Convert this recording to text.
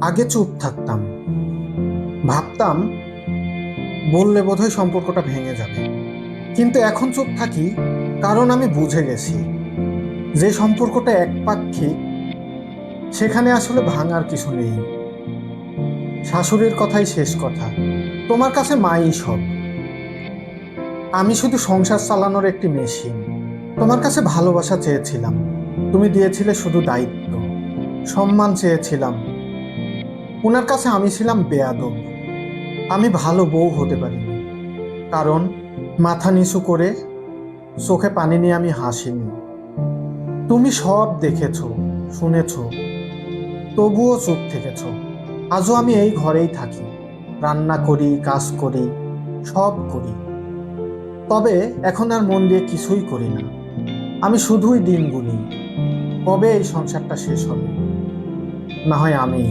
আগে চুপ থাকতাম, ভাবতাম বললে বোধহয় সম্পর্কটা ভেঙে যাবে। কিন্তু এখন চুপ থাকি, কারণ আমি বুঝে গেছি যে সম্পর্কটা একপাক্ষিক, সেখানে আসলে ভাঙার কিছু নেই। শাশুড়ির কথাই শেষ কথা, তোমার কাছে মাই সব। আমি শুধু সংসার চালানোর একটি মেশিন। তোমার কাছে ভালোবাসা চেয়েছিলাম, তুমি দিয়েছিলে শুধু দায়িত্ব। সম্মান চেয়েছিলাম, ওনার কাছে আমি ছিলাম বেয়াদব। আমি ভালো বউ হতে পারিনি, কারণ মাথা নিচু করে চোখে পানি নিয়ে আমি হাসিনি। তুমি সব দেখেছো, শুনেছো, তবুও চুপ থেকেছো। আজও আমি এই ঘরেই থাকি, রান্না করি, কাজ করি, সব করি। তবে এখন আর মন দিয়ে কিছুই করি না। আমি শুধুই দিন গুনি, কবে এই সংসারটা শেষ হবে, না হয় আমি।